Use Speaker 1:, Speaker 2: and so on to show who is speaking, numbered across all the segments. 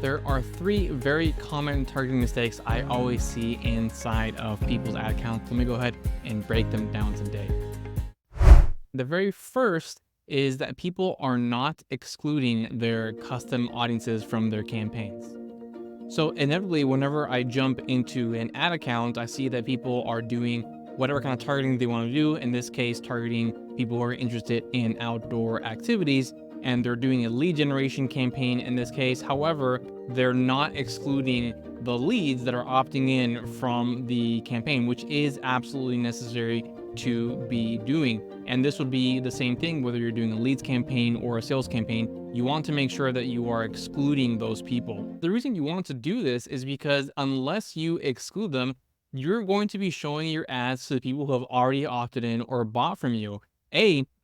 Speaker 1: there are three very common targeting mistakes I always see inside of people's ad accounts. Let me go ahead and break them down today. The very first is that people are not excluding their custom audiences from their campaigns. So inevitably, whenever I jump into an ad account, I see that people are doing whatever kind of targeting they want to do. In this case, targeting people who are interested in outdoor activities, and they're doing a lead generation campaign in this case. However, they're not excluding the leads that are opting in from the campaign, which is absolutely necessary to be doing. And this would be the same thing whether you're doing a leads campaign or a sales campaign. You want to make sure that you are excluding those people. The reason you want to do this is because unless you exclude them, you're going to be showing your ads to the people who have already opted in or bought from you.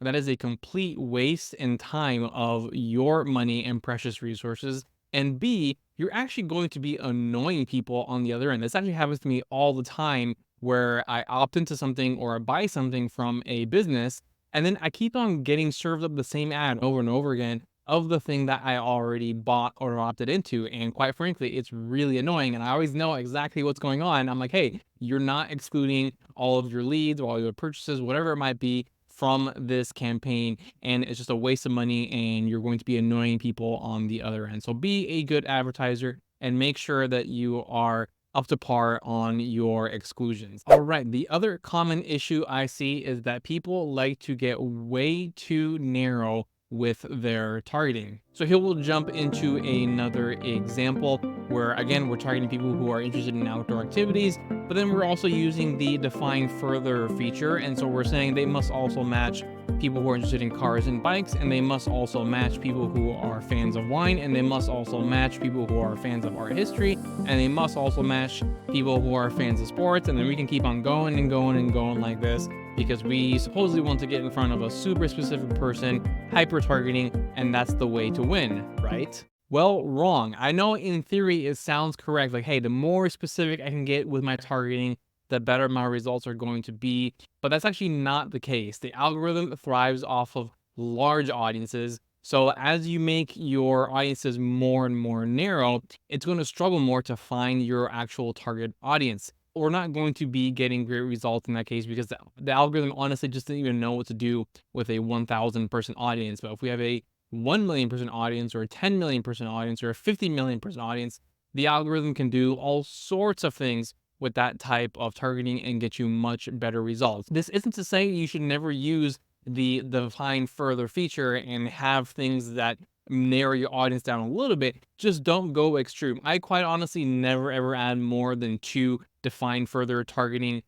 Speaker 1: That is a complete waste in time of your money and precious resources. And B, you're actually going to be annoying people on the other end. This actually happens to me all the time where I opt into something or I buy something from a business, and then I keep on getting served up the same ad over and over again of the thing that I already bought or opted into. And quite frankly, it's really annoying. And I always know exactly what's going on. I'm like, hey, you're not excluding all of your leads or all your purchases, whatever it might be, from this campaign, and it's just a waste of money, and you're going to be annoying people on the other end. So be a good advertiser and make sure that you are up to par on your exclusions. All right, the other common issue I see is that people like to get way too narrow with their targeting. So here we'll jump into another example where, again, we're targeting people who are interested in outdoor activities, but then we're also using the define further feature. And so we're saying they must also match people who are interested in cars and bikes, and they must also match people who are fans of wine, and they must also match people who are fans of art history, and they must also match people who are fans of sports. And then we can keep on going and going and going like this, because we supposedly want to get in front of a super specific person, hyper targeting, and that's the way to win, right? Well, wrong. I know in theory it sounds correct, like, hey, the more specific I can get with my targeting, the better my results are going to be. But that's actually not the case. The algorithm thrives off of large audiences. So as you make your audiences more and more narrow, it's going to struggle more to find your actual target audience. We're not going to be getting great results in that case, because the algorithm honestly just didn't even know what to do with a 1,000 person audience. But if we have a 1 million person audience, or a 10 million person audience, or a 50 million person audience, the algorithm can do all sorts of things with that type of targeting and get you much better results. This isn't to say you should never use the define further feature and have things that narrow your audience down a little bit. Just don't go extreme. I quite honestly never ever add more than 2 define further targeting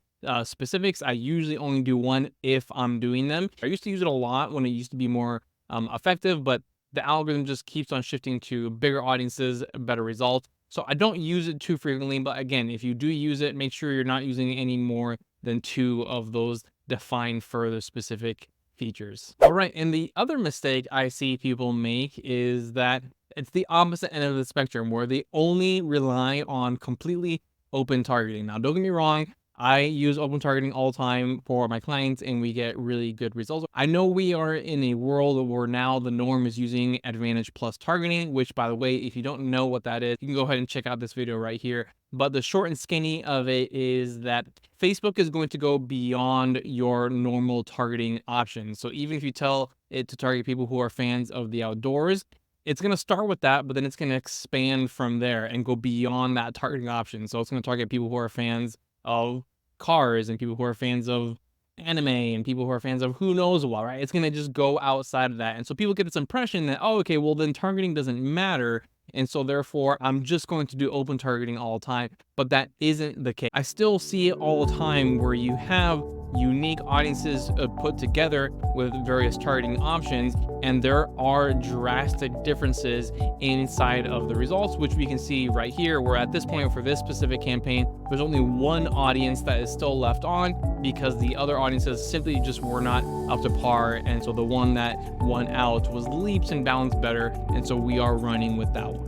Speaker 1: specifics. I usually only do 1 if I'm doing them. I used to use it a lot when it used to be more effective, but the algorithm just keeps on shifting to bigger audiences, better results. So I don't use it too frequently, but again, if you do use it, make sure you're not using any more than 2 of those define further specific features. All right, and the other mistake I see people make is that it's the opposite end of the spectrum, where they only rely on completely open targeting. Now, don't get me wrong, I use open targeting all the time for my clients, and we get really good results. I know we are in a world where now the norm is using Advantage Plus targeting, which, by the way, if you don't know what that is, you can go ahead and check out this video right here. But the short and skinny of it is that Facebook is going to go beyond your normal targeting options. So even if you tell it to target people who are fans of the outdoors, it's going to start with that, but then it's going to expand from there and go beyond that targeting option. So it's going to target people who are fans of cars, and people who are fans of anime, and people who are fans of who knows what, right? It's going to just go outside of that. And so people get this impression that, oh, okay, well then targeting doesn't matter, and so therefore I'm just going to do open targeting all the time. But that isn't the case. I still see it all the time where you have unique audiences put together with various targeting options, and there are drastic differences inside of the results, which we can see right here, where at this point for this specific campaign, there's only 1 audience that is still left on, because the other audiences simply just were not up to par, and so the one that won out was leaps and bounds better, and so we are running with that one.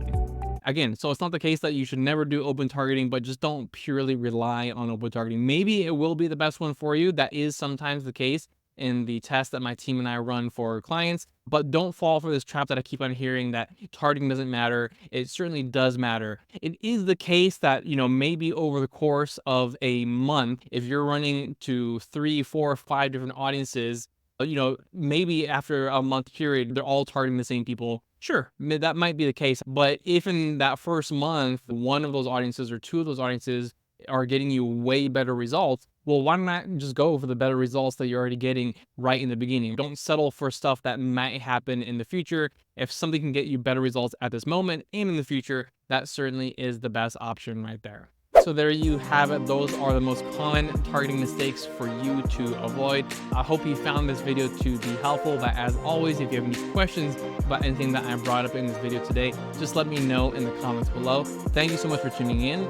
Speaker 1: Again, so it's not the case that you should never do open targeting, but just don't purely rely on open targeting. Maybe it will be the best one for you. That is sometimes the case, in the test that my team and I run for clients. But don't fall for this trap that I keep on hearing, that targeting doesn't matter. It certainly does matter. It is the case that, maybe over the course of a month, if you're running to 3, 4, 5 different audiences, maybe after a month period, they're all targeting the same people. Sure, that might be the case. But if in that first month, one of those audiences or two of those audiences are getting you way better results, well, why not just go for the better results that you're already getting right in the beginning? Don't settle for stuff that might happen in the future. If something can get you better results at this moment and in the future, that certainly is the best option right there. So there you have it. Those are the most common targeting mistakes for you to avoid. I hope you found this video to be helpful, but as always, if you have any questions about anything that I brought up in this video today, just let me know in the comments below. Thank you so much for tuning in,